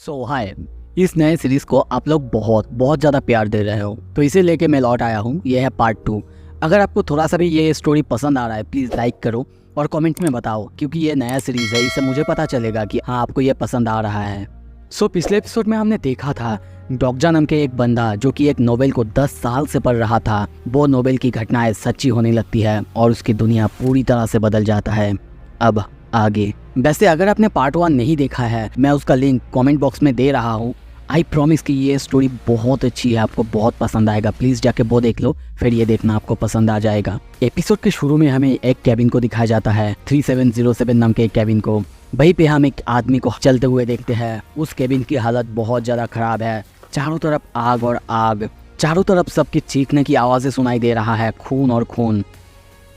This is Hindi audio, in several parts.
सो हाय, इस नए सीरीज को आप लोग बहुत ज़्यादा प्यार दे रहे हो, तो इसे लेके मैं लौट आया हूँ। ये है पार्ट 2। अगर आपको थोड़ा सा भी ये स्टोरी पसंद आ रहा है, प्लीज़ लाइक करो और कमेंट में बताओ, क्योंकि ये नया सीरीज़ है। इससे मुझे पता चलेगा कि हाँ, आपको ये पसंद आ रहा है। सो पिछले एपिसोड में हमने देखा था डॉक्जा नाम के एक बंदा जो कि एक नोवेल को 10 साल से पढ़ रहा था, वो नोवेल की घटनाएं सच्ची होने लगती है और उसकी दुनिया पूरी तरह से बदल जाता है। अब आगे, वैसे अगर आपने पार्ट 1 नहीं देखा है, मैं उसका लिंक कमेंट बॉक्स में दे रहा हूँ। आई प्रॉमिस कि ये स्टोरी बहुत अच्छी है, आपको बहुत पसंद आएगा। प्लीज़ जाके वो देख लो, फिर ये देखना, आपको पसंद आ जाएगा। एपिसोड के शुरू में हमें एक कैबिन को दिखाया जाता है, 3707 नाम के एक कैबिन को। वहीं पे हम एक आदमी को चलते हुए देखते हैं। उस कैबिन की हालत बहुत ज़्यादा ख़राब है। चारों तरफ आग और आग, चारों तरफ सबकी चीखने की आवाज़ें सुनाई दे रहा है, खून और खून।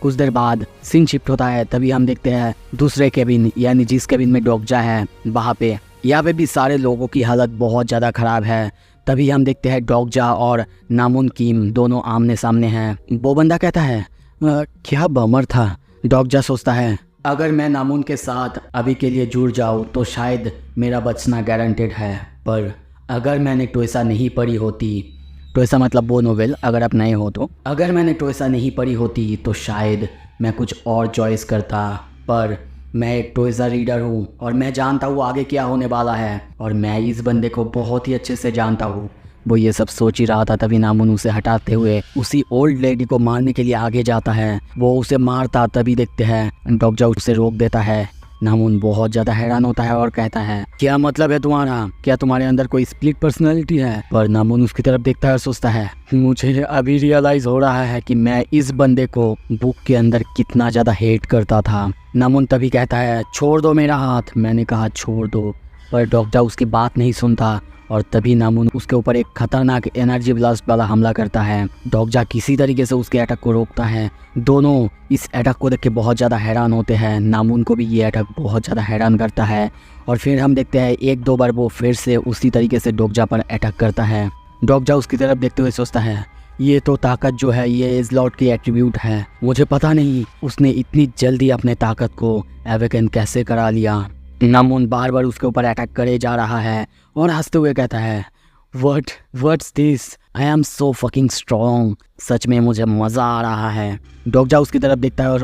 कुछ देर बाद सीन शिफ्ट होता है, तभी हम देखते हैं दूसरे कैबिन, यानी जिस कैबिन में डॉक्जा है वहाँ पे। यहाँ पे भी सारे लोगों की हालत बहुत ज़्यादा ख़राब है। तभी हम देखते हैं डॉक्जा और नामुन कीम दोनों आमने सामने हैं। वो बंदा कहता है, क्या बमर था। डॉक्जा सोचता है, अगर मैं नामुन के साथ अभी के लिए जुड़ जाऊँ तो शायद मेरा बचना गारंटेड है, पर अगर मैंने टोयसा नहीं पढ़ी होती, टोयसा मतलब वो नोवेल, अगर आप नए हो तो, अगर मैंने टोयसा नहीं पढ़ी होती तो शायद मैं कुछ और चॉइस करता। पर मैं एक टोयसा रीडर हूँ और मैं जानता हूँ आगे क्या होने वाला है, और मैं इस बंदे को बहुत ही अच्छे से जानता हूँ। वो ये सब सोच ही रहा था, तभी नामुन उसे हटाते हुए उसी ओल्ड लेडी को मारने के लिए आगे जाता है। वो उसे मारता, तभी देखते हैं डॉक्जा उसे रोक देता है। नामुन बहुत ज़्यादा हैरान होता है और कहता है, क्या मतलब है तुम्हारा? क्या तुम्हारे अंदर कोई स्प्लिट पर्सनालिटी है? पर नामुन उसकी तरफ देखता है और सोचता है, मुझे अभी रियलाइज हो रहा है कि मैं इस बंदे को बुक के अंदर कितना ज़्यादा हेट करता था। नामुन तभी कहता है, छोड़ दो मेरा हाथ। मैंने कहा छोड़ दो, पर डॉक्टर उसकी बात नहीं सुनता और तभी नामुन उसके ऊपर एक खतरनाक एनर्जी ब्लास्ट वाला हमला करता है। डॉक्जा किसी तरीके से उसके अटैक को रोकता है। दोनों इस अटैक को देख के बहुत ज़्यादा हैरान होते हैं। नामुन को भी ये अटैक बहुत ज़्यादा हैरान करता है और फिर हम देखते हैं एक दो बार वो फिर से उसी तरीके से डॉक्जा पर अटैक करता है। डॉक्जा उसकी तरफ देखते हुए सोचता है, ये तो ताकत जो है ये इज़लॉट की एट्रीब्यूट है। मुझे पता नहीं उसने इतनी जल्दी अपने ताकत को एवेकन कैसे करा लिया। नामुन बार बार उसके ऊपर अटैक करे जा रहा है और हंसते हुए कहता है, what's this, I am so fucking strong. सच में मुझे मज़ा आ रहा है। डॉक्जा उसकी तरफ देखता है और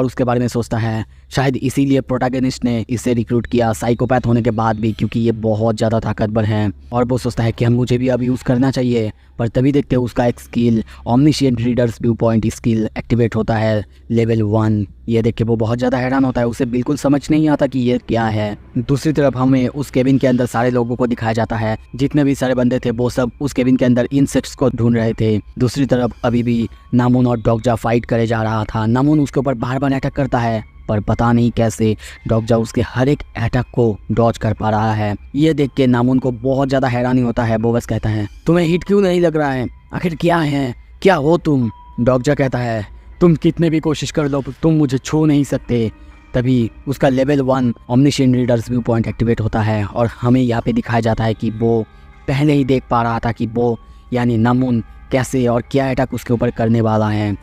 उसके बारे में सोचता है, शायद इसीलिए प्रोटैगनिस्ट ने इसे रिक्रूट किया साइकोपैथ होने के बाद भी, क्योंकि ये बहुत ज़्यादा ताकतवर है। और वो सोचता है कि हम मुझे भी अब यूज़ करना चाहिए। पर तभी देखते हैं उसका एक skill, omniscient reader's view point skill activate होता है, लेवल 1। ये देख के वो बहुत ज़्यादा हैरान होता है, उसे बिल्कुल समझ नहीं आता कि ये क्या है। दूसरी तरफ हमें उस केबिन के अंदर सारे लोगों को दिखाया जाता है। जितने भी सारे बंदे थे वो सब उस केबिन के अंदर इंसेक्ट्स को ढूंढ रहे थे। दूसरी तरफ अभी भी नामुन और डॉक्जा फाइट करे जा रहा था। नामुन उसके ऊपर बार बार अटैक करता है, पर पता नहीं कैसे डॉक्जा उसके हर एक अटैक को डॉज कर पा रहा है। ये देख के नामुन को बहुत ज़्यादा हैरानी होता है। वो बस कहता है, तुम्हें हिट क्यों नहीं लग रहा है? आखिर क्या है, क्या हो तुम? डॉक्जा कहता है, तुम कितने भी कोशिश कर लो, तुम मुझे छू नहीं सकते। तभी उसका level 1 omniscient reader's view point activate होता है और हमें यहाँ पे दिखाया जाता है कि वो पहले ही देख पा रहा था कि वो यानी नामुन कैसे और क्या अटैक उसके ऊपर करने वाला है।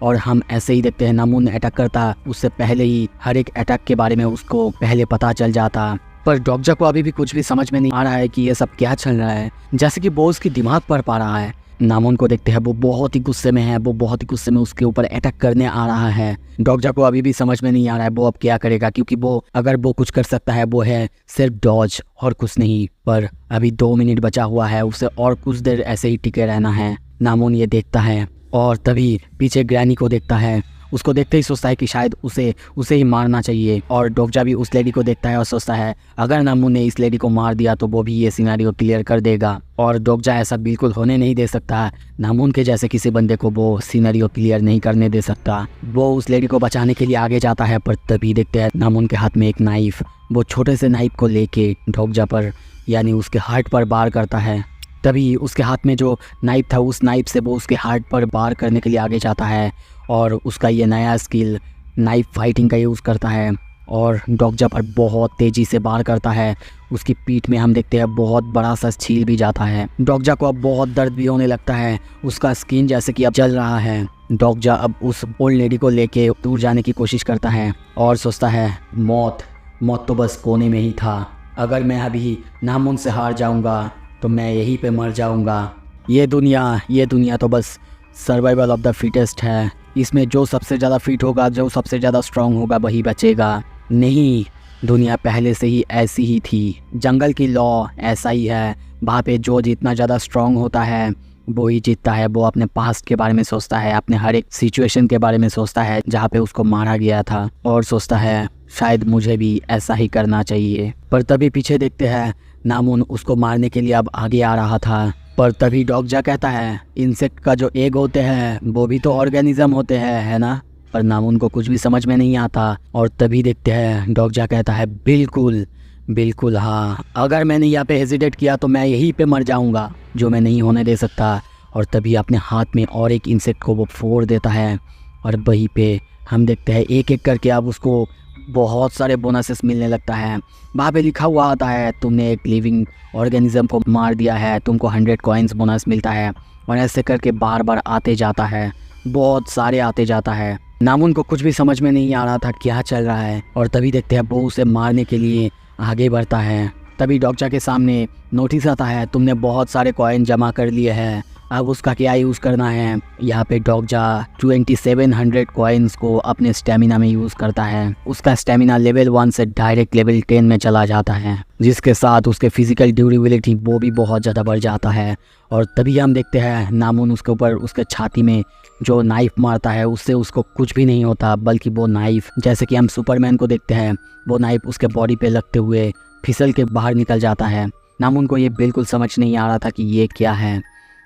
और हम ऐसे ही देखते हैं नामुन अटैक करता, उससे पहले ही हर एक अटैक के बारे में उसको पहले पता चल जाता। पर डॉक्जा को अभी भी कुछ भी समझ में नहीं आ रहा है कि ये सब क्या चल रहा है, जैसे कि वो उसकी दिमाग पर पा रहा है। नामुन को देखते हैं, वो बहुत ही गुस्से में है, वो बहुत ही गुस्से में उसके ऊपर अटैक करने आ रहा है। डॉक्जा को अभी भी समझ में नहीं आ रहा है वो अब क्या करेगा, क्योंकि वो अगर वो कुछ कर सकता है वो है सिर्फ डॉज और कुछ नहीं। पर अभी 2 मिनट बचा हुआ है, उसे और कुछ देर ऐसे ही टिके रहना है। नामुन ये देखता है और तभी पीछे ग्रैनी को देखता है। उसको देखते ही सोचता है कि शायद उसे ही मारना चाहिए। और डॉक्जा भी उस लेडी को देखता है और सोचता है, अगर नामुन ने इस लेडी को मार दिया तो वो भी ये सिनेरियो क्लियर कर देगा। और डॉक्जा ऐसा बिल्कुल होने नहीं दे सकता। नामुन के जैसे किसी बंदे को वो सिनेरियो क्लियर नहीं करने दे सकता। वो उस लेडी को बचाने के लिए आगे जाता है, पर तभी देखते हैं नामुन के हाथ में एक नाइफ। वो छोटे से नाइफ को लेके डॉक्जा पर यानी उसके हार्ट पर वार करता है। तभी उसके हाथ में जो नाइफ था, उस नाइफ से वो उसके हार्ट पर वार करने के लिए आगे जाता है और उसका ये नया स्किल नाइफ फाइटिंग का यूज़ करता है और डॉक्जा पर बहुत तेज़ी से वार करता है। उसकी पीठ में हम देखते हैं बहुत बड़ा सा छील भी जाता है। डॉक्जा को अब बहुत दर्द भी होने लगता है, उसका स्किन जैसे कि अब जल रहा है। डॉक्जा अब उस ओल्ड लेडी को लेके दूर जाने की कोशिश करता है और सोचता है, मौत तो बस कोने में ही था। अगर मैं अभी नामुन से हार जाऊंगा तो मैं यहीं पे मर जाऊंगा। ये दुनिया तो बस सर्वाइवल ऑफ द फिटेस्ट है। इसमें जो सबसे ज़्यादा फिट होगा, जो सबसे ज़्यादा स्ट्रांग होगा, वही बचेगा। नहीं, दुनिया पहले से ही ऐसी ही थी। जंगल की लॉ ऐसा ही है। वहाँ पे जो जितना ज़्यादा स्ट्रांग होता है वो ही जीतता है। वो अपने पास्ट के बारे में सोचता है, अपने हर एक सिचुएशन के बारे में सोचता है जहाँ पे उसको मारा गया था, और सोचता है शायद मुझे भी ऐसा ही करना चाहिए। पर तभी पीछे देखते हैं नामुन उसको मारने के लिए अब आगे आ रहा था। पर तभी डॉगजा कहता है इंसेक्ट का जो एग होते हैं वो भी तो ऑर्गेनिज्म होते हैं, है ना। पर नामुन को कुछ भी समझ में नहीं आता। और तभी देखते हैं डॉगजा कहता है बिल्कुल बिल्कुल, हाँ, अगर मैंने यहाँ पे हेजिटेट किया तो मैं यहीं पे मर जाऊँगा, जो मैं नहीं होने दे सकता। और तभी अपने हाथ में और एक इंसेक्ट को वो फोड़ देता है। और वहीं पे हम देखते हैं एक एक करके अब उसको बहुत सारे बोनसेस मिलने लगता है। वहाँ पे लिखा हुआ आता है तुमने एक लिविंग ऑर्गेनिज्म को मार दिया है, तुमको 100 कॉइन्स बोनस मिलता है। और ऐसे करके बार बार आते जाता है, बहुत सारे आते जाता है। नामुन को कुछ भी समझ में नहीं आ रहा था क्या चल रहा है। और तभी देखते हैं वो उसे मारने के लिए आगे बढ़ता है। तभी डॉगजा के सामने नोटिस आता है तुमने बहुत सारे कॉइन जमा कर लिए हैं, अब उसका क्या यूज़ करना है। यहाँ पे डॉगजा 2700 कॉइन्स को अपने स्टेमिना में यूज़ करता है। उसका स्टेमिना लेवल 1 से डायरेक्ट लेवल 10 में चला जाता है, जिसके साथ उसके फिजिकल ड्यूरेबिलिटी वो भी बहुत ज़्यादा बढ़ जाता है। और तभी हम देखते हैं नामुन उसके ऊपर उसके छाती में जो नाइफ मारता है उससे उसको कुछ भी नहीं होता, बल्कि वो नाइफ, जैसे कि हम सुपरमैन को देखते हैं, वो नाइफ उसके बॉडी पे लगते हुए फिसल के बाहर निकल जाता है। नामुन को ये बिल्कुल समझ नहीं आ रहा था कि ये क्या है।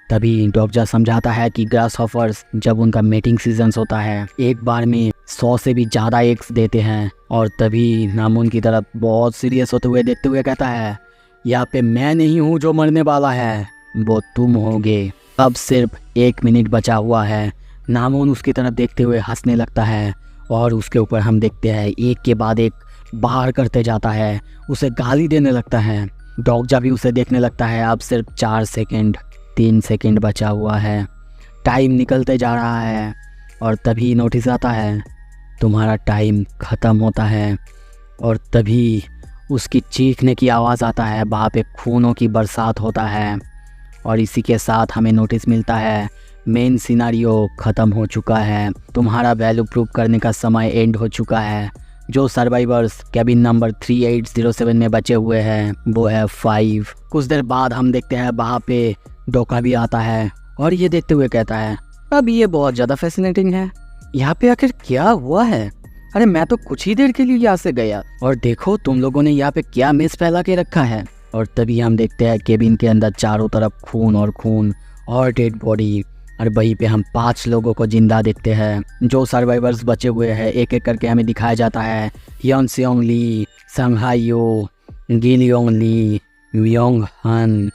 तभी डॉगजा समझाता है कि ग्रास हॉफर्स जब उनका मेटिंग सीजन्स होता है एक बार में 100 से भी ज़्यादा एग्स देते हैं। और तभी नामुन की तरफ बहुत सीरियस होते हुए देखते हुए कहता है यहाँ पे मैं नहीं हूँ जो मरने वाला है, वो तुम होगे। अब सिर्फ 1 मिनट बचा हुआ है। नामुन उसकी तरफ देखते हुए हंसने लगता है और उसके ऊपर हम देखते हैं एक के बाद एक बाहर करते जाता है, उसे गाली देने लगता है। डॉगजा भी उसे देखने लगता है। अब सिर्फ 4 सेकंड 3 सेकंड बचा हुआ है, टाइम निकलते जा रहा है। और तभी नोटिस आता है तुम्हारा टाइम ख़त्म होता है। और तभी उसकी चीखने की आवाज़ आता है, वहाँ पे खूनों की बरसात होता है। और इसी के साथ हमें नोटिस मिलता है मेन सिनारियो ख़त्म हो चुका है, तुम्हारा वैल्यू प्रूव करने का समय एंड हो चुका है। जो सर्वाइवर्स कैबिन नंबर 3807 में बचे हुए हैं वो है 5। कुछ देर बाद हम देखते हैं वहाँ पे डोका भी आता है और ये देखते हुए कहता है अब ये बहुत ज़्यादा फैसिनेटिंग है, यहाँ पे आखिर क्या हुआ है। अरे मैं तो कुछ ही देर के लिए यहाँ से गया और देखो तुम लोगों ने यहाँ पे क्या मेस फैला के रखा है। और तभी हम देखते हैं केबिन के अंदर चारों तरफ खून और डेड बॉडी। और वहीं पे हम 5 लोगों को जिंदा देखते हैं जो सर्वाइवर्स बचे हुए हैं। एक एक करके हमें दिखाया जाता है यन सियोंग ली, संघाइयो, गिलियोंग ली, वियोंग हन।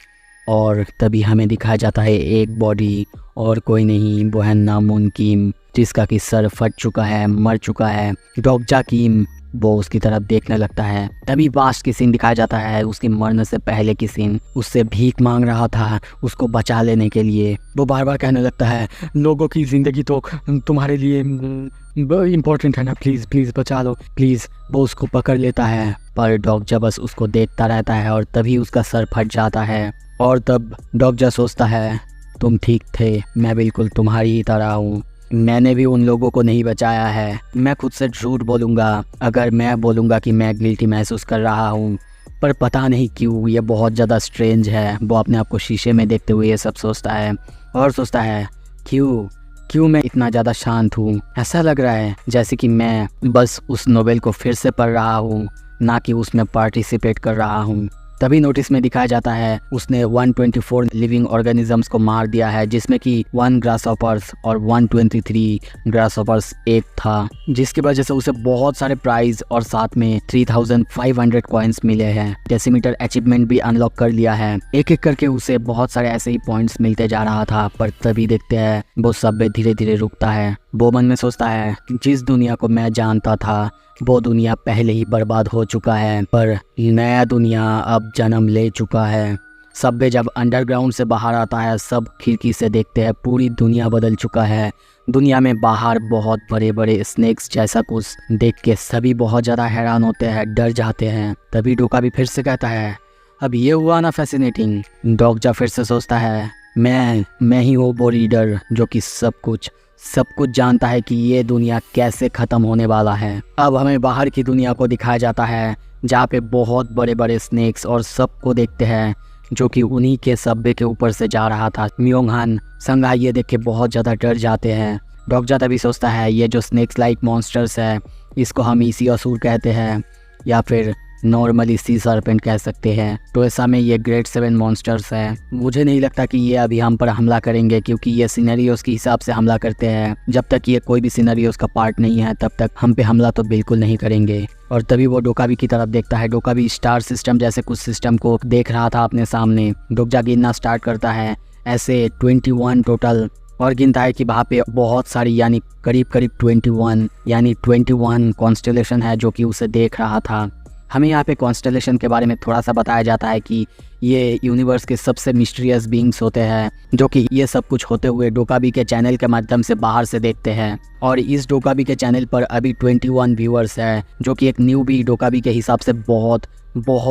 और तभी हमें दिखाया जाता है एक बॉडी और कोई नहीं, वो है नामुन किम, जिसका कि सर फट चुका है, मर चुका है। डॉगजा किम वो उसकी तरफ देखने लगता है। तभी पास्ट की सीन दिखाया जाता है, उसके मरने से पहले की सीन। उससे भीख मांग रहा था उसको बचा लेने के लिए। वो बार बार कहने लगता है लोगों की ज़िंदगी तो तुम्हारे लिए इम्पोर्टेंट है ना, प्लीज़ प्लीज़ बचा लो प्लीज़। वो उसको पकड़ लेता है पर डॉगजा बस उसको देखता रहता है और तभी उसका सर फट जाता है। और तब डॉगजा सोचता है तुम ठीक थे, मैं बिल्कुल तुम्हारी ही तरह हूँ, मैंने भी उन लोगों को नहीं बचाया है। मैं खुद से झूठ बोलूँगा अगर मैं बोलूँगा कि मैं गिल्टी महसूस कर रहा हूँ, पर पता नहीं क्यों ये बहुत ज़्यादा स्ट्रेंज है। वो अपने आप को शीशे में देखते हुए ये सब सोचता है और सोचता है क्यों मैं इतना ज़्यादा शांत हूँ। ऐसा लग रहा है जैसे कि मैं बस उस नोवेल को फिर से पढ़ रहा हूँ, ना कि उसमें पार्टिसिपेट कर रहा हूँ। तभी नोटिस में दिखाया जाता है उसने 124 लिविंग ऑर्गेनिजम्स को मार दिया है, जिसमें कि 1 ग्रासहॉपर्स और 123 ग्रासहॉपर्स एक था, जिसकी वजह से उसे बहुत सारे प्राइज और साथ में 3500 कॉइन्स मिले हैं। डेसीमीटर अचीवमेंट भी अनलॉक कर लिया है। एक एक करके उसे बहुत सारे ऐसे ही पॉइंट्स मिलते जा रहा था। पर तभी देखते हैं वो सब धीरे धीरे रुकता है। वो मन में सोचता है जिस दुनिया को मैं जानता था वो दुनिया पहले ही बर्बाद हो चुका है, पर नया दुनिया अब जन्म ले चुका है। सबवे जब अंडरग्राउंड से बाहर आता है, सब खिड़की से देखते हैं, पूरी दुनिया बदल चुका है। दुनिया में बाहर बहुत बड़े बड़े स्नेक्स जैसा कुछ देख के सभी बहुत ज़्यादा हैरान होते हैं, डर जाते हैं। तभी डोका भी फिर से कहता है, अब ये हुआ ना फैसिनेटिंग। डोकजा फिर से सोचता है, मैं ही वो वो रीडर जो कि सब कुछ जानता है कि ये दुनिया कैसे ख़त्म होने वाला है। अब हमें बाहर की दुनिया को दिखाया जाता है, जहाँ पे बहुत बड़े बड़े स्नेक्स और सबको देखते हैं जो कि उन्हीं के सबवे के ऊपर से जा रहा था। म्योंगहान संघाई ये देख के बहुत ज़्यादा डर जाते हैं। डोकजा तभी सोचता है, ये जो स्नेक्स लाइक मॉन्स्टर्स है, इसको हम इसी असुर कहते हैं या फिर नॉर्मली सी सर्पेंट कह सकते हैं। तो ऐसा में ये ग्रेड 7 मॉन्स्टर्स हैं। मुझे नहीं लगता कि ये अभी हम पर हमला करेंगे, क्योंकि ये सिनेरियोस के हिसाब से हमला करते हैं। जब तक ये कोई भी सिनेरियोस का पार्ट नहीं है, तब तक हम पे हमला तो बिल्कुल नहीं करेंगे। और तभी वो डोकाबी की तरफ देखता है। डोकाबी स्टार सिस्टम जैसे कुछ सिस्टम को देख रहा था अपने सामने। डोकजा गिनना स्टार्ट करता है, ऐसे 21 टोटल, और गिनता है कि वहाँ पे बहुत सारी यानी करीब 21 कॉन्स्टेलेशन है जो कि उसे देख रहा था। हमें यहाँ पे कॉन्स्टेलेशन के बारे में थोड़ा सा बताया जाता है कि ये यूनिवर्स के सबसे मिस्टीरियस बीइंग्स होते हैं, जो कि ये सब कुछ होते हुए डोकाबी के चैनल के माध्यम से बाहर से देखते हैं। और इस डोकाबी के चैनल पर अभी 21 व्यूअर्स है, जो कि एक न्यू भी डोकाबी के हिसाब से बहुत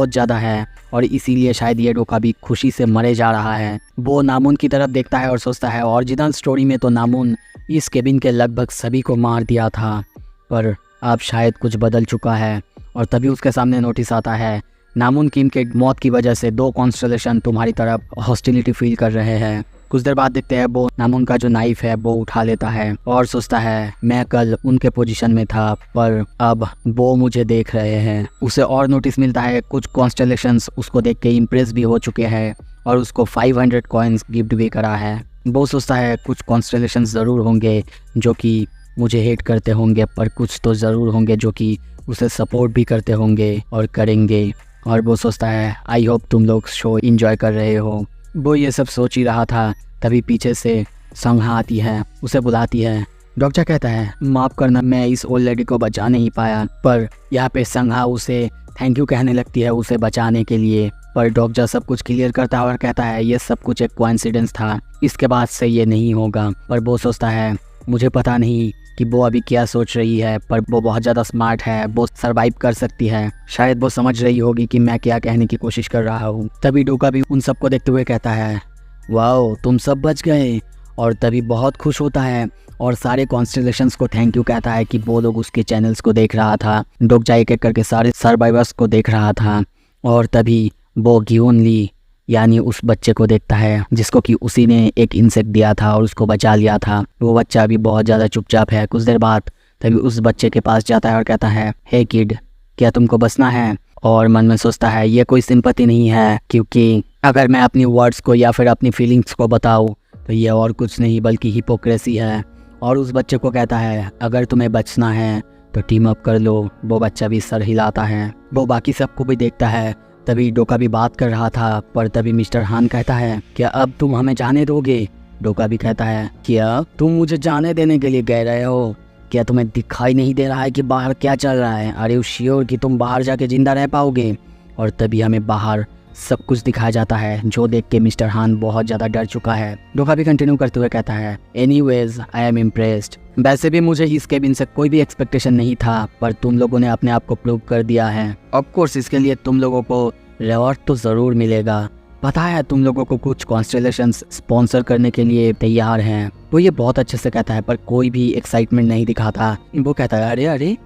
ज़्यादा है। और इसीलिए शायद ये डोकाबी खुशी से मरे जा रहा है। वो नामुन की तरफ देखता है और सोचता है, ओरिजिनल स्टोरी में तो नामुन इस केबिन के लगभग सभी को मार दिया था, पर अब शायद कुछ बदल चुका है। और तभी उसके सामने नोटिस आता है, नामुन किम के मौत की वजह से 2 कॉन्स्टेलेशन तुम्हारी तरफ हॉस्टिलिटी फील कर रहे हैं। कुछ देर बाद देखते हैं वो नामुन का जो नाइफ है वो उठा लेता है और सोचता है, मैं कल उनके पोजीशन में था, पर अब वो मुझे देख रहे हैं। उसे और नोटिस मिलता है, कुछ कॉन्स्टेलेशंस उसको देख के इम्प्रेस भी हो चुके हैं और उसको 500 कॉइन्स गिफ्ट भी करा है। वो सोचता है कुछ कॉन्स्टेलेशंस ज़रूर होंगे जो कि मुझे हेट करते होंगे, पर कुछ तो ज़रूर होंगे जो कि उसे सपोर्ट भी करते होंगे और करेंगे। और वो सोचता है, आई होप तुम लोग शो एंजॉय कर रहे हो। वो ये सब सोच ही रहा था, तभी पीछे से संघा आती है, उसे बुलाती है। डोकजा कहता है, माफ़ करना, मैं इस ओल्ड लेडी को बचा नहीं पाया। पर यहाँ पे संघा उसे थैंक यू कहने लगती है उसे बचाने के लिए। पर डोकजा सब कुछ क्लियर करता है और कहता है, ये सब कुछ एक कोइंसिडेंस था, इसके बाद से ये नहीं होगा। पर वो सोचता है, मुझे पता नहीं कि वो अभी क्या सोच रही है, पर वो बहुत ज़्यादा स्मार्ट है, वो सरवाइव कर सकती है। शायद वो समझ रही होगी कि मैं क्या कहने की कोशिश कर रहा हूँ। तभी डोका भी उन सबको देखते हुए कहता है, वाओ तुम सब बच गए। और तभी बहुत खुश होता है और सारे कॉन्स्टेलेशंस को थैंक यू कहता है कि वो लोग उसके चैनल्स को देख रहा था। डोकजा एक एक करके सारे सर्वाइवर्स को देख रहा था। और तभी वो गियोन ली यानी उस बच्चे को देखता है जिसको कि उसी ने एक इंसेक्ट दिया था और उसको बचा लिया था। वो बच्चा अभी बहुत ज़्यादा चुपचाप है। कुछ देर बाद तभी उस बच्चे के पास जाता है और कहता है, हे किड, क्या तुमको बचना है? और मन में सोचता है, ये कोई सिंपैथी नहीं है, क्योंकि अगर मैं अपनी वर्ड्स को या फिर अपनी फीलिंग्स को बताऊँ तो ये और कुछ नहीं बल्कि हिपोक्रेसी है। और उस बच्चे को कहता है, अगर तुम्हें बचना है तो टीम अप कर लो। वो बच्चा भी सर हिलाता है। वो बाकी सबको भी देखता है। तभी डोका भी बात कर रहा था, पर तभी मिस्टर हान कहता है, क्या अब तुम हमें जाने दोगे? डोका भी कहता है, क्या तुम मुझे जाने देने के लिए कह रहे हो? क्या तुम्हें दिखाई नहीं दे रहा है कि बाहर क्या चल रहा है? आर यू श्योर कि तुम बाहर जाके जिंदा रह पाओगे? और तभी हमें बाहर सब कुछ दिखाया जाता है, जो देख के मिस्टर हान बहुत ज़्यादा डर चुका है। डोका भी कंटिन्यू करते हुए कहता है, एनीवेज आई एम इम्प्रेस्ड। वैसे भी मुझे इस केबिन से कोई भी एक्सपेक्टेशन नहीं था, पर तुम लोगों ने अपने आप को प्रूव कर दिया है। ऑफ कोर्स इसके लिए तुम लोगों को रिवॉर्ड तो ज़रूर मिलेगा। पता है तुम लोगों को कुछ कॉन्स्टेलेशंस स्पॉन्सर करने के लिए तैयार हैं। वो ये बहुत अच्छे से कहता है, पर कोई भी एक्साइटमेंट नहीं दिखाता। वो कहता है, अरे अरे,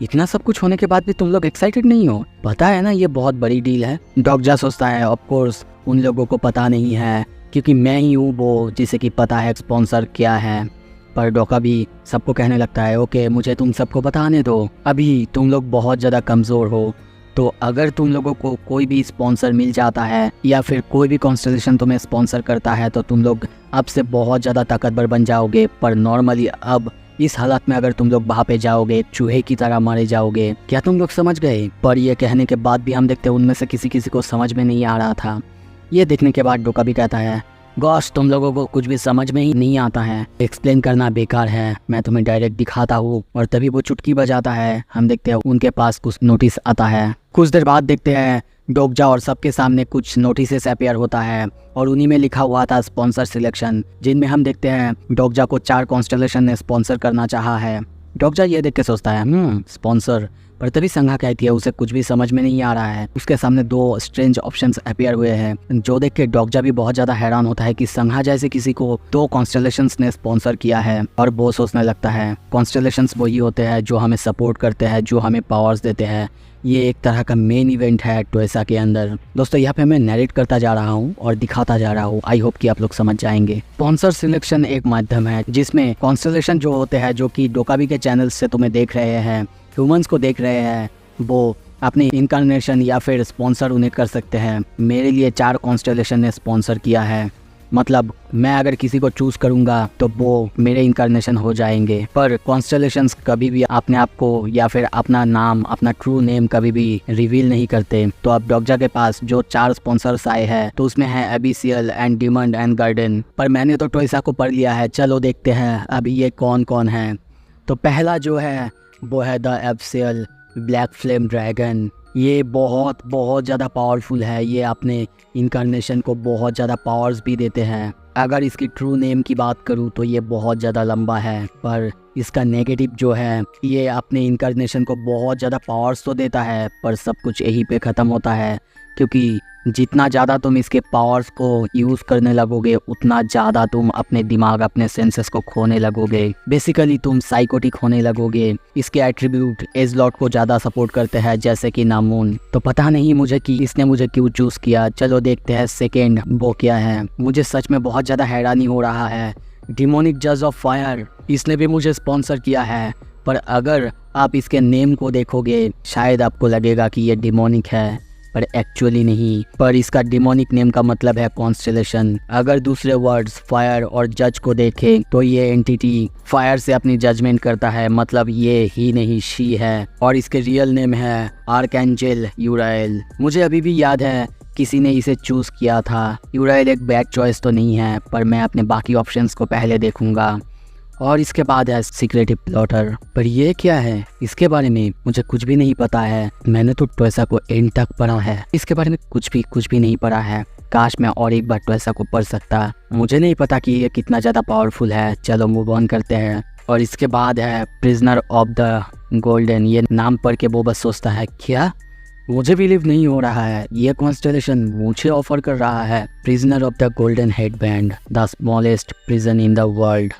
इतना सब कुछ होने के बाद भी तुम लोग एक्साइटेड नहीं हो? पता है ना ये बहुत बड़ी डील है। डोकजा सोचता है, ऑफ कोर्स उन लोगों को पता नहीं है, क्योंकि मैं ही हूँ वो जिसे कि पता है स्पॉन्सर क्या है। पर डोका भी सबको कहने लगता है, ओके मुझे तुम सबको बताने दो, अभी तुम लोग बहुत ज़्यादा कमज़ोर हो, तो अगर तुम लोगों को कोई भी स्पॉन्सर मिल जाता है या फिर कोई भी कॉन्स्टेलेशन तुम्हें स्पॉन्सर करता है तो तुम लोग अब से बहुत ज़्यादा ताकतवर बन जाओगे। पर नॉर्मली अब इस हालत में अगर तुम लोग वहाँ पे जाओगे, चूहे की तरह मारे जाओगे। क्या तुम लोग समझ गए? पर यह कहने के बाद भी हम देखते हैं उनमें से किसी किसी को समझ में नहीं आ रहा था। ये देखने के बाद डोका भी कहता है, गॉश तुम लोगों को कुछ भी समझ में ही नहीं आता है, एक्सप्लेन करना बेकार है, मैं तुम्हें डायरेक्ट दिखाता हूँ। और तभी वो चुटकी बजाता है। हम देखते हैं उनके पास कुछ नोटिस आता है। कुछ देर बाद देखते हैं डोगजा और सबके सामने कुछ नोटिसेस अपीयर होता है और उन्हीं में लिखा हुआ था स्पॉन्सर सिलेक्शन, जिनमें हम देखते हैं डोगजा को 4 कॉन्स्टेलेशन ने स्पॉन्सर करना चाहा है। डोगजा ये देख के सोचता है स्पॉन्सर, पर तभी संघा कहती है उसे कुछ भी समझ में नहीं आ रहा है। उसके सामने 2 स्ट्रेंज ऑप्शंस अपीयर हुए हैं, जो देख के डोगजा भी बहुत ज्यादा हैरान होता है कि संघा जैसे किसी को 2 कॉन्स्टेलेशंस ने स्पॉन्सर किया है। और वो सोचने लगता है कॉन्स्टेलेशंस वही होते हैं जो हमें सपोर्ट करते हैं, जो हमें पावर्स देते हैं। ये एक तरह का मेन इवेंट है टोयसा के अंदर। दोस्तों यहाँ पे मैं नरेट करता जा रहा हूँ और दिखाता जा रहा हूँ, आई होप कि आप लोग समझ जाएंगे। स्पॉन्सर सिलेक्शन एक माध्यम है जिसमें कॉन्स्टेलेशन जो होते हैं, जो कि डोकाबी के चैनल से तुम्हें देख रहे हैं, ह्यूमंस को देख रहे हैं, वो अपनी इनकारनेशन या फिर स्पॉन्सर उन्हें कर सकते हैं। मेरे लिए 4 कॉन्स्टेलेशन ने स्पॉन्सर किया है, मतलब मैं अगर किसी को चूज करूंगा तो वो मेरे इनकारनेशन हो जाएंगे। पर कॉन्स्टेलेशंस कभी भी अपने आप को या फिर अपना नाम, अपना ट्रू नेम कभी भी रिवील नहीं करते। तो अब डोगजा के पास जो 4 स्पॉन्सर्स आए हैं तो उसमें है एबीसीएल एंड डिमंड एंड गार्डन। पर मैंने तो टोयसा को पढ़ लिया है, चलो देखते हैं अब ये कौन कौन है। तो पहला जो है वो है द एबसीएल ब्लैक फ्लेम ड्रैगन। ये बहुत ज़्यादा पावरफुल है, ये अपने इनकारनेशन को बहुत ज़्यादा पावर्स भी देते हैं। अगर इसकी ट्रू नेम की बात करूँ तो ये बहुत ज़्यादा लंबा है, पर इसका नेगेटिव जो है, ये अपने इनकारनेशन को बहुत ज़्यादा पावर्स तो देता है पर सब कुछ यहीं पे ख़त्म होता है, क्योंकि जितना ज़्यादा तुम इसके पावर्स को यूज़ करने लगोगे उतना ज़्यादा तुम अपने दिमाग, अपने सेंसेस को खोने लगोगे। बेसिकली तुम साइकोटिक होने लगोगे। इसके एट्रीब्यूट एजलॉट को ज़्यादा सपोर्ट करते हैं, जैसे कि नामून। तो पता नहीं मुझे कि इसने मुझे क्यों चूज़ किया। चलो देखते हैं सेकेंड वो क्या है। मुझे सच में बहुत ज़्यादा हैरानी हो रहा है। डिमोनिक जज ऑफ फायर, इसने भी मुझे स्पॉन्सर किया है, पर अगर आप इसके नेम को देखोगे शायद आपको लगेगा कि ये डिमोनिक है, पर एक्चुअली नहीं। पर इसका डिमोनिक नेम का मतलब है कॉन्स्टेलेशन। अगर दूसरे वर्ड्स फायर और जज को देखें तो ये एंटिटी फायर से अपनी जजमेंट करता है, मतलब ये ही नहीं शी है। और इसके रियल नेम है आर्कएंजल यूराएल। मुझे अभी भी याद है किसी ने इसे चूज किया था। यूराएल एक बैड चॉइस तो नहीं है, पर मैं अपने बाकी ऑप्शंस को पहले देखूंगा। और इसके बाद है सीक्रेटिव प्लॉटर। पर ये क्या है, इसके बारे में मुझे कुछ भी नहीं पता है। मैंने तो टोयसा को एंड तक पढ़ा है, इसके बारे में कुछ भी नहीं पढ़ा है। काश मैं और एक बार टोयसा को पढ़ सकता। मुझे नहीं पता कि ये कितना ज़्यादा पावरफुल है। चलो मूव ऑन करते हैं। और इसके बाद है प्रिजनर ऑफ द गोल्डन। ये नाम पढ़ के वो बस सोचता है क्या, मुझे बिलीव नहीं हो रहा है ये कॉन्स्टेलेशन मुझे ऑफर कर रहा है। Prisoner of the golden headband, the smallest prison in the world.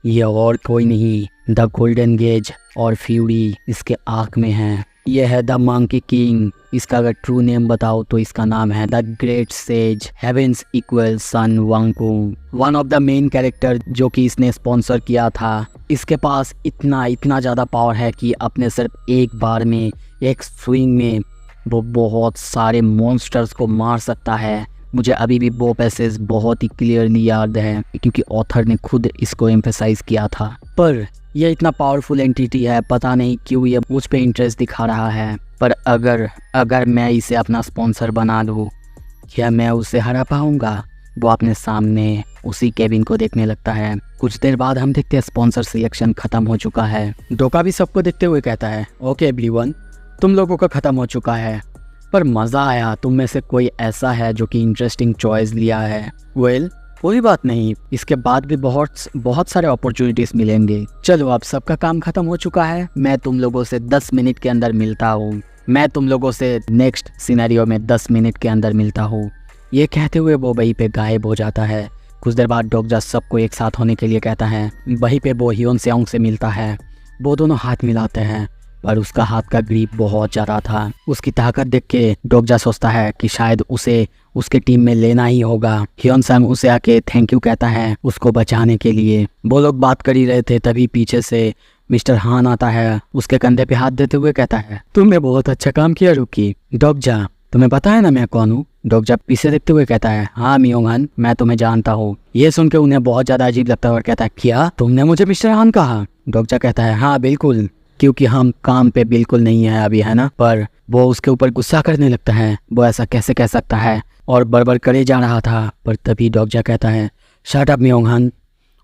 ये और कोई नहीं, द गोल्डन गेज और फ्यूरी इसके आँख में है। ये है द मंकी किंग। इसका अगर ट्रू नेम बताओ तो इसका नाम है the great sage heaven's equal son Wukong. One of the main character जो कि इसने स्पॉन्सर किया था। इसके पास इतना ज़्यादा पावर है कि अपने सिर्फ एक बार में, एक स्विंग में वो बहुत सारे मॉन्स्टर्स को मार सकता है। मुझे अभी भी वो पैसेज बहुत ही क्लियरली याद है क्योंकि ऑथर ने खुद इसको एम्फेसाइज किया था। पर यह इतना पावरफुल एंटिटी है, पता नहीं क्यों ये मुझ पे इंटरेस्ट दिखा रहा है। पर अगर मैं इसे अपना स्पॉन्सर बना लूँ, क्या मैं उसे हरा पाऊँगा? वो अपने सामने उसी केबिन को देखने लगता है। कुछ देर बाद हम देखते हैं स्पॉन्सर सिलेक्शन खत्म हो चुका है। डोका भी सबको देखते हुए कहता है, ओके एवरीवन, तुम लोगों का खत्म हो चुका है, पर मज़ा आया। तुम में से कोई ऐसा है जो कि इंटरेस्टिंग चॉइस लिया है? वेल, कोई बात नहीं, इसके बाद भी बहुत सारे अपॉर्चुनिटीज़ मिलेंगे। चलो अब सबका काम खत्म हो चुका है। मैं तुम लोगों से 10 मिनट के अंदर मिलता हूँ। मैं तुम लोगों से नेक्स्ट सिनेरियो में 10 मिनट के अंदर मिलता हूँ। ये कहते हुए वो वहीं पे गायब हो जाता है। कुछ देर बाद डोगजा सबको एक साथ होने के लिए कहता है। वहीं पे वो हियोन सेओंग से मिलता है। वो दोनों हाथ मिलाते हैं, पर उसका हाथ का ग्रिप बहुत ज़्यादा था। उसकी ताकत देख के डोगजा सोचता है कि शायद उसे उसके टीम में लेना ही होगा। हियोन सेओंग उसे आके थैंक यू कहता है उसको बचाने के लिए। वो लोग बात कर ही रहे थे, तभी पीछे से मिस्टर हान आता है। उसके कंधे पे हाथ देते हुए कहता है, तुमने बहुत अच्छा काम किया रुकी। डोगजा, तुम्हें पता है ना मैं कौन हूँ? डोगजा पीछे देखते हुए कहता है, हाँ मियोंग हान, मैं तुम्हें जानता हूँ। ये सुन के उन्हें बहुत ज़्यादा अजीब लगता है और कहता है, क्या तुमने मुझे मिस्टर हान कहा? डोगजा कहता है, हाँ बिल्कुल, क्योंकि हम काम पे बिल्कुल नहीं है अभी, है ना। पर वो उसके ऊपर गुस्सा करने लगता है। वो ऐसा कैसे कह सकता है, और बड़बड़ करे जा रहा था। पर तभी डोगजा कहता है, शट अप मियोंग हान,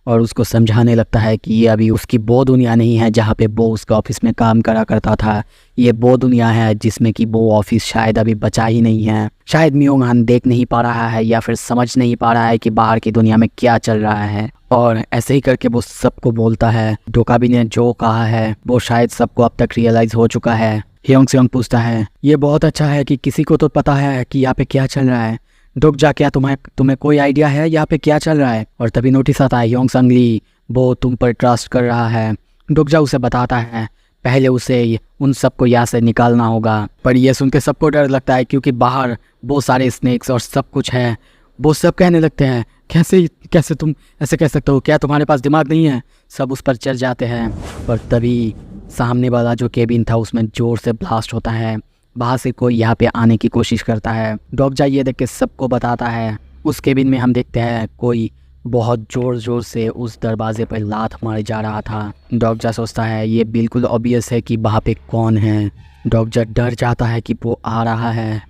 और उसको समझाने लगता है कि ये अभी उसकी वो दुनिया नहीं है जहाँ पे वो उसके ऑफिस में काम करा करता था। ये वो दुनिया है जिसमें कि वो ऑफिस शायद अभी बचा ही नहीं है। शायद मियोंग हान देख नहीं पा रहा है या फिर समझ नहीं पा रहा है कि बाहर की दुनिया में क्या चल रहा है। और ऐसे ही करके वो सबको बोलता है डोकाबी ने जो कहा है वो शायद सबको अब तक रियलाइज़ हो चुका है। ह्योंग सेयोंग पूछता है ये बहुत अच्छा है कि किसी को तो पता है कि यहाँ पे क्या चल रहा है। डोकजा क्या तुम्हें कोई आइडिया है यहाँ पे क्या चल रहा है? और तभी नोटिस आता है ह्योंग संग ली वो तुम पर ट्रस्ट कर रहा है। डोकजा उसे बताता है पहले उसे उन सबको यहाँ से निकालना होगा। पर यह सुन के सबको डर लगता है क्योंकि बाहर बहुत सारे स्नेक्स और सब कुछ है। वो सब कहने लगते हैं कैसे तुम ऐसे कह सकते हो, क्या तुम्हारे पास दिमाग नहीं है? सब उस पर चढ़ जाते हैं। पर तभी सामने वाला जो केबिन था उसमें ज़ोर से ब्लास्ट होता है। बाहर से कोई यहाँ पे आने की कोशिश करता है। डोकजा ये देख के सबको बताता है। उस केबिन में हम देखते हैं कोई बहुत ज़ोर से उस दरवाजे पर लात मारे जा रहा था। डोकजा सोचता है ये बिल्कुल ऑब्वियस है कि वहाँ पे कौन है। डोकजा डर जाता है कि वो आ रहा है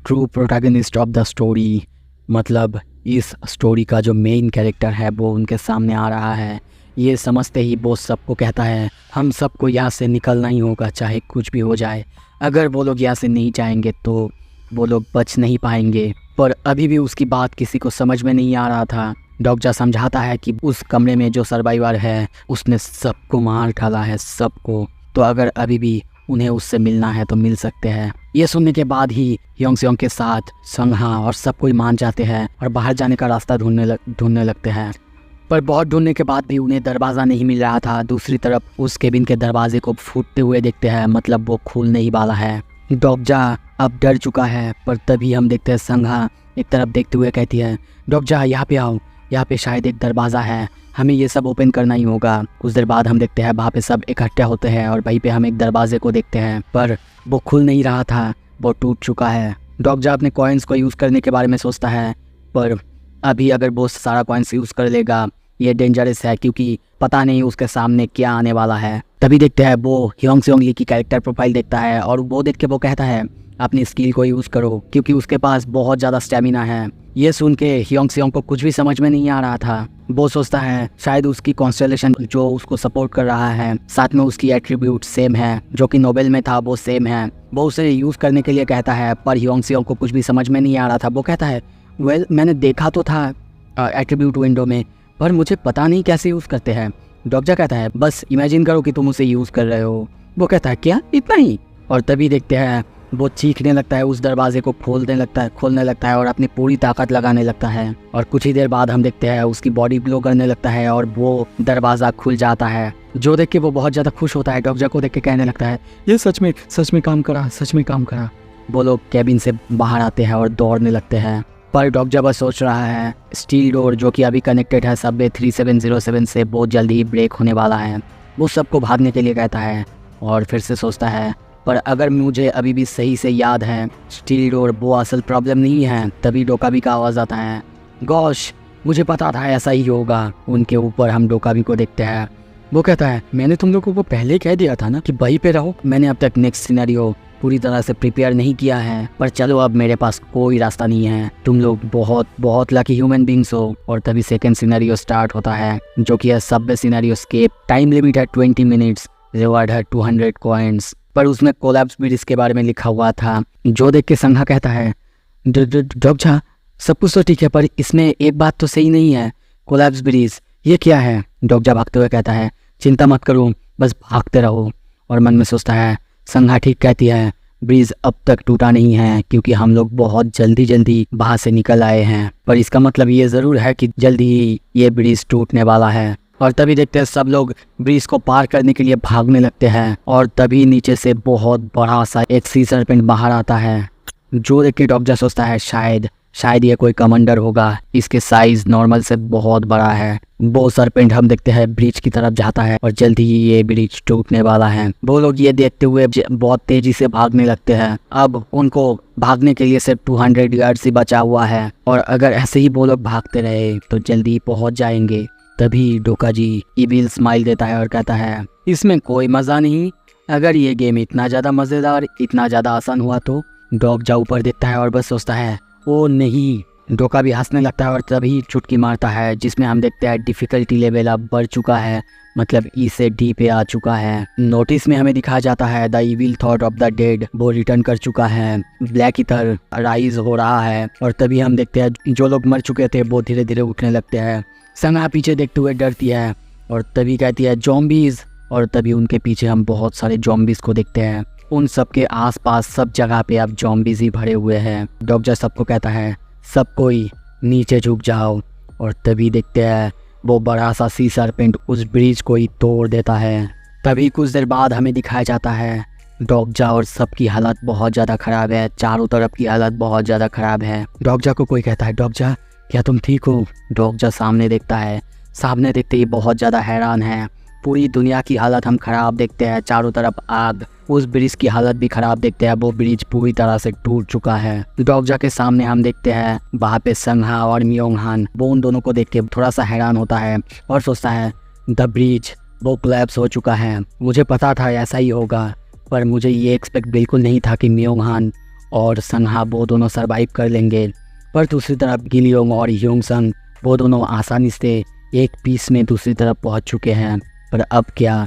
true protagonist of the story, मतलब इस स्टोरी का जो मेन कैरेक्टर है वो उनके सामने आ रहा है। ये समझते ही वो सबको कहता है हम सबको यहाँ से निकलना ही होगा चाहे कुछ भी हो जाए। अगर वो लोग यहाँ से नहीं जाएंगे तो वो लोग बच नहीं पाएंगे। पर अभी भी उसकी बात किसी को समझ में नहीं आ रहा था। डोकजा समझाता है कि उस कमरे में जो सर्वाइवर है उसने सबको मार डाला है, सबको, तो अगर अभी भी उन्हें उससे मिलना है तो मिल सकते हैं। ये सुनने के बाद ही ह्योंग सेयोंग के साथ संघा और सब कोई मान जाते हैं और बाहर जाने का रास्ता ढूंढने लगते हैं। पर बहुत ढूंढने के बाद भी उन्हें दरवाज़ा नहीं मिल रहा था। दूसरी तरफ उस केबिन के दरवाजे को फूटते हुए देखते हैं, मतलब वो खुलने ही वाला है। डोकजा अब डर चुका है। पर तभी हम देखते हैं संघा एक तरफ देखते हुए कहती है डोकजा यहाँ पे आओ, यहाँ पे शायद एक दरवाज़ा है, हमें ये सब ओपन करना ही होगा। कुछ देर बाद हम देखते हैं वहाँ पे सब इकट्ठे होते हैं और वहीं पे हम एक दरवाजे को देखते हैं पर वो खुल नहीं रहा था, वो टूट चुका है। डोकजा अपने कॉइन्स को यूज़ करने के बारे में सोचता है पर अभी अगर वो सारा कॉइन्स यूज़ कर लेगा ये डेंजरस है क्योंकि पता नहीं उसके सामने क्या आने वाला है। तभी देखते हैं वो ह्योंग सेयोंग ली की कैरेक्टर प्रोफाइल देखता है और वो देख के वो कहता है अपनी स्किल को यूज़ करो क्योंकि उसके पास बहुत ज़्यादा स्टेमिना है। ये सुन के ह्योंग सेयोंग को कुछ भी समझ में नहीं आ रहा था। वो सोचता है शायद उसकी कॉन्स्टेलेशन जो उसको सपोर्ट कर रहा है साथ में उसकी एट्रीब्यूट सेम है, जो कि नोबेल में था वो सेम है। वो उसे यूज़ करने के लिए कहता है पर ह्योंग सेयोंग को कुछ भी समझ में नहीं आ रहा था। वो कहता है वेल मैंने देखा तो था एट्रीब्यूट विंडो में पर मुझे पता नहीं कैसे यूज़ करते हैं। डोकजा कहता है बस इमेजिन करो कि तुम उसे यूज़ कर रहे हो। वो कहता है क्या इतना ही? और तभी देखते हैं वो चीखने लगता है, उस दरवाजे को खोलने लगता है और अपनी पूरी ताकत लगाने लगता है। और कुछ ही देर बाद हम देखते हैं उसकी बॉडी ग्लो करने लगता है और वो दरवाज़ा खुल जाता है। जो देख के वो बहुत ज़्यादा खुश होता है। डोकजा को देख के कहने लगता है ये सच में काम करा। वो लोग कैबिन से बाहर आते हैं और दौड़ने लगते हैं पर डोकजा बस सोच रहा है स्टील डोर जो कि अभी कनेक्टेड है सबवे 3707 से बहुत जल्दी ही ब्रेक होने वाला है। वो सबको भागने के लिए कहता है और फिर से सोचता है पर अगर मुझे अभी भी सही से याद है स्टील डोर वो असल प्रॉब्लम नहीं है। तभी डोकाबी का आवाज़ आता है गॉश मुझे पता था ऐसा ही होगा। उनके ऊपर हम डोकाबी को देखते हैं। वो कहता है मैंने तुम लोगों को पहले कह दिया था ना कि वहीं पे रहो। मैंने अब तक नेक्स्ट सिनेरियो पूरी तरह से प्रिपेयर नहीं किया है पर चलो अब मेरे पास कोई रास्ता नहीं है। तुम लोग बहुत बहुत लकी ह्यूमन बींग्स हो। और तभी सेकेंड सिनेरियो स्टार्ट होता है जो कि है subway scenario escape. Time limit है 20 मिनट्स, रिवार्ड है 200 कॉइन्स। पर उसमें कोलैप्स ब्रिज के बारे में लिखा हुआ था। जो देख के संघा कहता है डोकजा सब कुछ तो ठीक है पर इसमें एक बात तो सही नहीं है, कोलैप्स ब्रिज ये क्या है? डोकजा भागते हुए कहता है चिंता मत करो बस भागते रहो। और मन में सोचता है संघा ठीक कहती है, ब्रिज अब तक टूटा नहीं है क्योंकि हम लोग बहुत जल्दी बाहर से निकल आए हैं। पर इसका मतलब ये ज़रूर है कि जल्दी ही ये ब्रिज टूटने वाला है। और तभी देखते हैं सब लोग ब्रिज को पार करने के लिए भागने लगते हैं और तभी नीचे से बहुत बड़ा सा एक सी सर्पेंट बाहर आता है। जो देख के डोकजा सोचता है शायद ये कोई कमांडर होगा, इसके साइज नॉर्मल से बहुत बड़ा है। वो सर्पेंट हम देखते हैं ब्रिज की तरफ जाता है और जल्दी ही ये ब्रिज टूटने वाला है। वो लोग ये देखते हुए बहुत तेजी से भागने लगते हैं। अब उनको भागने के लिए सिर्फ 200 यार्ड्स ही बचा हुआ है और अगर ऐसे ही वो लोग भागते रहे तो जल्दी पहुंच जाएंगे। तभी डोकाजी इविल स्माइल देता है और कहता है इसमें कोई मज़ा नहीं, अगर ये गेम इतना ज़्यादा मज़ेदार इतना ज़्यादा आसान हुआ तो। डोकजा ऊपर देखता है और बस सोचता है ओ नहीं डोका भी हंसने लगता है और तभी चुटकी मारता है, जिसमें हम देखते हैं डिफ़िकल्टी लेवल अब बढ़ चुका है, मतलब ई से डी पे आ चुका है। नोटिस में हमें दिखाया जाता है the evil thought of the dead वो रिटर्न कर चुका है, ब्लैक ईथर राइज हो रहा है और तभी हम देखते हैं जो लोग मर चुके थे वो धीरे धीरे उठने लगते हैं। संगा पीछे देखते हुए डरती है और तभी कहती है जॉम्बीज़, और तभी उनके पीछे हम बहुत सारे जॉम्बीज़ को देखते हैं। उन सब के आसपास सब जगह पे अब जॉम्बीज़ ही भरे हुए हैं। डॉक्टर सबको कहता है सब कोई नीचे झुक जाओ, और तभी देखते हैं वो बड़ा सा सी सर्पेंट उस ब्रिज को ही तोड़ देता है। तभी कुछ देर बाद हमें दिखाया जाता है डॉगजा और सबकी हालत बहुत ज़्यादा ख़राब है, चारों तरफ की हालत बहुत ज़्यादा ख़राब है। डॉगजा को कोई कहता है डॉगजा क्या तुम ठीक हो? डॉगजा सामने देखता है, सामने देखते ही बहुत ज़्यादा हैरान है। पूरी दुनिया की हालत हम ख़राब देखते हैं, चारों तरफ आग, उस ब्रिज की हालत भी ख़राब देखते हैं, वो ब्रिज पूरी तरह से टूट चुका है। डॉगजा के सामने हम देखते हैं वहाँ पे संघा और मियोंगहान, वो उन दोनों को देख के थोड़ा सा हैरान होता है और सोचता है द ब्रिज वो कोलैप्स हो चुका है। मुझे पता था ऐसा ही होगा, पर मुझे ये एक्सपेक्ट बिल्कुल नहीं था कि मियोंगहान और संघा वो दोनों सर्वाइव कर लेंगे। पर दूसरी तरफ गिलियोंग और ह्योंगसंग वो दोनों आसानी से एक पीस में दूसरी तरफ पहुँच चुके हैं। पर अब क्या?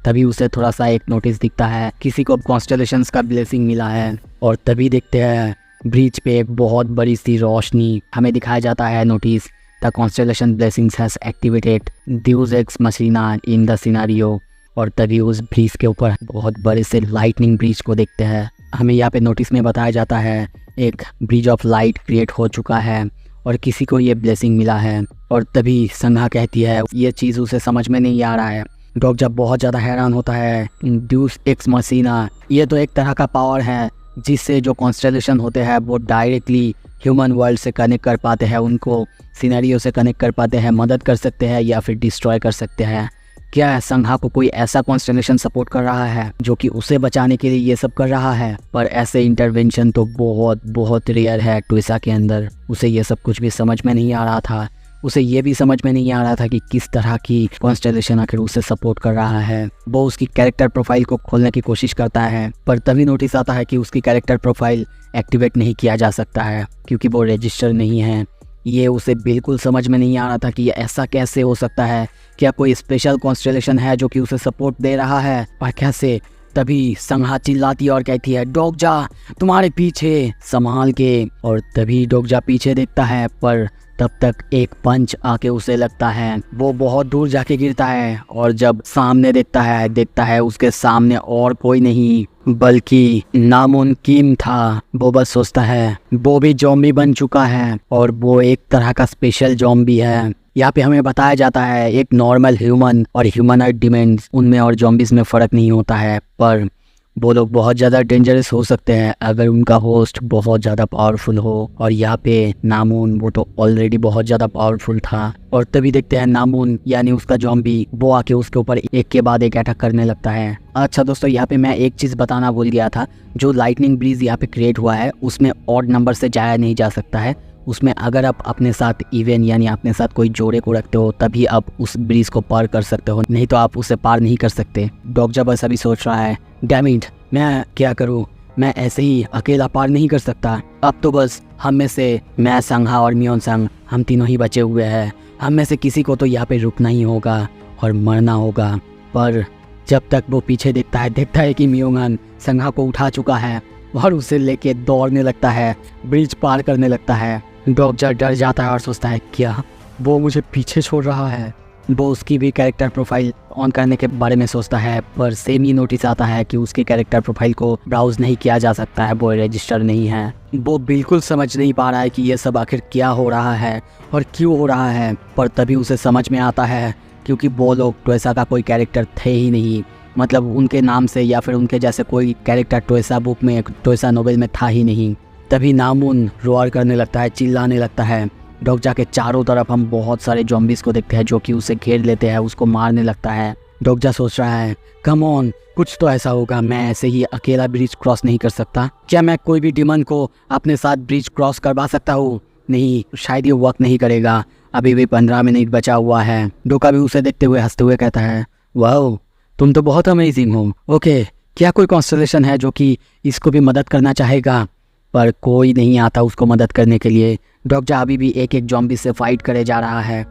तभी उसे थोड़ा सा एक नोटिस दिखता है, किसी को कॉन्स्टेलेशंस का ब्लेसिंग मिला है, और तभी देखते हैं ब्रिज पे एक बहुत बड़ी सी रोशनी। हमें दिखाया जाता है notice the constellation blessings has activated deus ex machina in the scenario, और तभी उस ब्रिज के ऊपर बहुत बड़े से लाइटनिंग ब्रिज को देखते हैं। हमें यहाँ पे नोटिस में बताया जाता है एक ब्रिज ऑफ लाइट क्रिएट हो चुका है और किसी को ये ब्लेसिंग मिला है। और तभी संघा कहती है ये चीज़ उसे समझ में नहीं आ रहा है। डॉग बहुत ज़्यादा हैरान होता है, ड्यूस एक्स मशीना ये तो एक तरह का पावर है जिससे जो कॉन्स्टेलेशन होते हैं वो डायरेक्टली ह्यूमन वर्ल्ड से कनेक्ट कर पाते हैं, उनको सिनेरियो से कनेक्ट कर पाते हैं, मदद कर सकते हैं या फिर डिस्ट्रॉय कर सकते हैं। क्या संघा को कोई ऐसा कॉन्स्टेलेशन सपोर्ट कर रहा है जो कि उसे बचाने के लिए ये सब कर रहा है? पर ऐसे इंटरवेंशन तो बहुत बहुत रेयर है ट्विसा के अंदर। उसे ये सब कुछ भी समझ में नहीं आ रहा था। उसे ये भी समझ में नहीं आ रहा था कि किस तरह की कॉन्स्टेलेशन आखिर उसे सपोर्ट कर रहा है। वो उसकी कैरेक्टर प्रोफाइल को खोलने की कोशिश करता है, पर तभी नोटिस आता है कि उसकी कैरेक्टर प्रोफाइल एक्टिवेट नहीं किया जा सकता है क्योंकि वो रजिस्टर नहीं है। ये उसे बिल्कुल समझ में नहीं आ रहा था कि ये ऐसा कैसे हो सकता है। क्या कोई स्पेशल कॉन्स्टेलेशन है जो कि उसे सपोर्ट दे रहा है, पर कैसे? तभी संघा चिल्लाती और कहती है डॉगजा तुम्हारे पीछे संभाल के, और तभी डॉगजा पीछे देखता है पर तब तक एक पंच आके उसे लगता है। वो बहुत दूर जाके गिरता है और जब सामने देखता है उसके सामने और कोई नहीं बल्कि नामुमकिन था। वो बस सोचता है वो भी ज़ॉम्बी बन चुका है और वो एक तरह का स्पेशल ज़ॉम्बी है। यहाँ पे हमें बताया जाता है एक नॉर्मल ह्यूमन और ह्यूमनॉइड डिमेंस, उनमें और ज़ॉम्बीज़ में फ़र्क नहीं होता है, पर वो लोग बहुत ज़्यादा डेंजरस हो सकते हैं अगर उनका होस्ट बहुत ज़्यादा पावरफुल हो। और यहाँ पे नामुन वो तो ऑलरेडी बहुत ज़्यादा पावरफुल था। और तभी देखते हैं नामुन यानी उसका ज़ॉम्बी वो आके उसके ऊपर एक के बाद एक अटैक करने लगता है। अच्छा दोस्तों, यहाँ पे मैं एक चीज़ बताना भूल गया था। जो लाइटनिंग ब्रिज यहाँ पे क्रिएट हुआ है उसमें ऑड नंबर से जाया नहीं जा सकता है। उसमें अगर आप अपने साथ इवन यानी अपने साथ कोई जोड़े को रखते हो तभी आप उस ब्रिज को पार कर सकते हो, नहीं तो आप उसे पार नहीं कर सकते। डॉगजा बस अभी सोच रहा है डैम इट, मैं क्या करूँ, मैं ऐसे ही अकेला पार नहीं कर सकता। अब तो बस हम में से मैं, संघा और मियोंगसंग हम तीनों ही बचे हुए हैं। हम में से किसी को तो यहाँ पे रुकना ही होगा और मरना होगा। पर जब तक वो पीछे देखता है कि मियोंगहान संघा को उठा चुका है और उसे लेके दौड़ने लगता है, ब्रिज पार करने लगता है। डॉगजा डर जाता है और सोचता है क्या वो मुझे पीछे छोड़ रहा है। वो उसकी भी कैरेक्टर प्रोफाइल ऑन करने के बारे में सोचता है, पर सेम ही नोटिस आता है कि उसकी कैरेक्टर प्रोफाइल को ब्राउज नहीं किया जा सकता है, वो रजिस्टर नहीं है। वो बिल्कुल समझ नहीं पा रहा है कि ये सब आखिर क्या हो रहा है और क्यों हो रहा है। पर तभी उसे समझ में आता है क्योंकि वो लोग टोएसा का कोई कैरेक्टर थे ही नहीं, मतलब उनके नाम से या फिर उनके जैसे कोई कैरेक्टर टोएसा बुक में, टोएसा नोवेल में था ही नहीं। तभी नामुन रोआर करने लगता है, चिल्लाने लगता है। डॉगजा के चारों तरफ हम बहुत सारे ज़ॉम्बीज़ को देखते हैं जो कि उसे घेर लेते हैं, उसको मारने लगता है। डॉगजा सोच रहा है कम ऑन, कुछ तो ऐसा होगा, मैं ऐसे ही अकेला ब्रिज क्रॉस नहीं कर सकता। क्या मैं कोई भी डिमन को अपने साथ ब्रिज क्रॉस करवा सकता हूँ? नहीं, शायद ये वर्क नहीं करेगा। अभी भी 15 मिनट बचा हुआ है। डोका भी उसे देखते हुए हंसते हुए कहता है वाओ तुम तो बहुत अमेजिंग हो। ओके, क्या कोई कॉन्स्टेलेशन है जो कि इसको भी मदद करना चाहेगा? पर कोई नहीं आता उसको मदद करने के लिए। डॉक्जा अभी भी एक एक जॉम्बी से फाइट करे जा रहा है।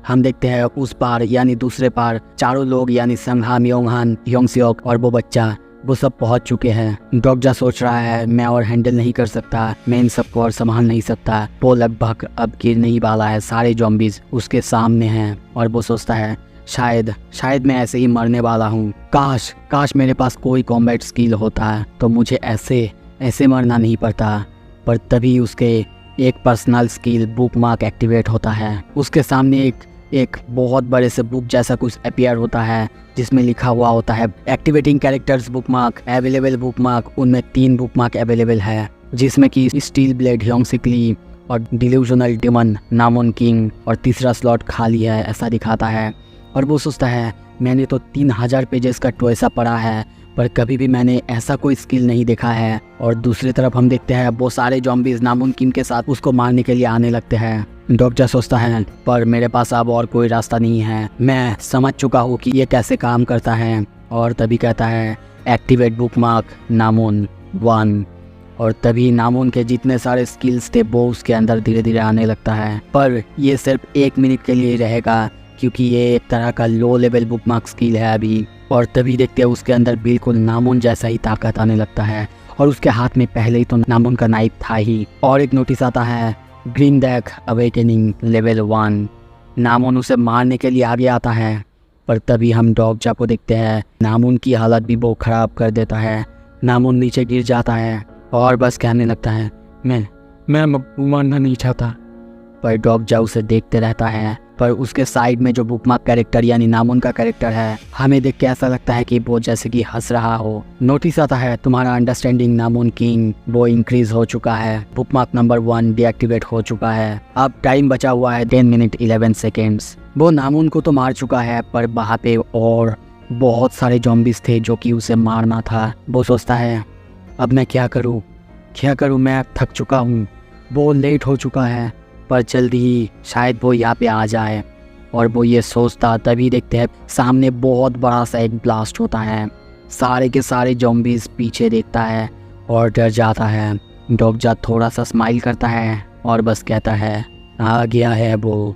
हम देखते हैं उस पार यानी दूसरे पार चारों लोग यानी संगहाम, योंगहान, योंगसियोक और वो बच्चा वो सब पहुंच चुके हैं। डॉक्जा सोच रहा है मैं और हैंडल नहीं कर सकता, मैं इन सबको और संभाल नहीं सकता। वो लगभग अब गिरने ही वाला है, सारे जॉम्बीज उसके सामने हैं और वो सोचता है शायद मैं ऐसे ही मरने वाला हूँ। काश मेरे पास कोई कॉम्बैट स्किल होता तो मुझे ऐसे मरना नहीं पड़ता। पर तभी उसके एक पर्सनल स्किल बुकमार्क एक्टिवेट होता है। उसके सामने एक बहुत बड़े से बुक जैसा कुछ अपीयर होता है जिसमें लिखा हुआ होता है activating characters bookmark available bookmark. उनमें 3 बुकमार्क अवेलेबल है जिसमें कि स्टील ब्लेड ह्योंगसिकली और डिल्यूजनल डिमन नामोन किंग और तीसरा स्लॉट खाली है ऐसा दिखाता है। और वो सोचता है मैंने तो 3000 पेजेस का टोयसा पढ़ा है पर कभी भी मैंने ऐसा कोई स्किल नहीं देखा है। और दूसरी तरफ हम देखते हैं वो सारे जॉम्बीज नामुमकिन के साथ उसको मारने के लिए आने लगते हैं। डॉक्टर सोचता है पर मेरे पास अब और कोई रास्ता नहीं है, मैं समझ चुका हूँ कि ये कैसे काम करता है। और तभी कहता है एक्टिवेट बुकमार्क नामोन 1 और तभी नामोन के जितने सारे स्किल्स थे वो उसके अंदर धीरे धीरे आने लगता है। पर ये सिर्फ 1 मिनट के लिए ही रहेगा क्योंकि ये एक तरह का लो लेवल बुकमार्क स्किल है अभी। और तभी देखते हैं उसके अंदर बिल्कुल नामोन जैसा ही ताकत आने लगता है और उसके हाथ में पहले ही तो नामोन का नाइफ था ही। और एक नोटिस आता है ग्रीन डेक अवेकनिंग लेवल 1। नामोन उसे मारने के लिए आगे आता है पर तभी हम डॉक्जा को देखते हैं नामोन की हालत भी बहुत ख़राब कर देता है। नामोन नीचे गिर जाता है और बस कहने लगता है मैं मरना नहीं चाहता। पर डॉक्जा उसे देखते रहता है। पर उसके साइड में जो बुकमार्क कैरेक्टर यानी नामोन का कैरेक्टर है हमें देख के ऐसा लगता है कि वो जैसे कि हंस रहा हो। नोटिस आता है तुम्हारा अंडरस्टैंडिंग नामोन किंग वो इंक्रीज हो चुका है, बुकमार्क नंबर 1 डीएक्टिवेट हो चुका है। अब टाइम बचा हुआ है 10 मिनट 11 सेकेंड्स। वो नामोन को तो मार चुका है पर वहाँ पे और बहुत सारे जॉम्बीज थे जो कि उसे मारना था। वो सोचता है अब मैं क्या करूँ, मैं थक चुका हूँ, वो लेट हो चुका है पर जल्दी ही शायद वो यहाँ पे आ जाए। और वो ये सोचता तभी देखते हैं सामने बहुत बड़ा सा एक ब्लास्ट होता है। सारे के सारे जॉम्बीज पीछे देखता है और डर जाता है। डॉक्जा थोड़ा सा स्माइल करता है और बस कहता है आ गया है वो।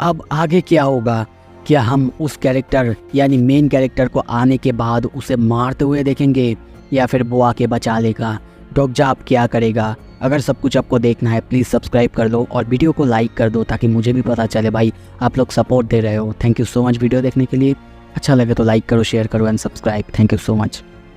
अब आगे क्या होगा? क्या हम उस कैरेक्टर यानी मेन कैरेक्टर को आने के बाद उसे मारते हुए देखेंगे या फिर वो आके बचा लेगा? डॉक्जा आप क्या करेगा? अगर सब कुछ आपको देखना है प्लीज़ सब्सक्राइब कर लो और वीडियो को लाइक कर दो ताकि मुझे भी पता चले भाई आप लोग सपोर्ट दे रहे हो। Thank you so much video देखने के लिए। अच्छा लगे तो लाइक करो, शेयर करो and subscribe. Thank you so much.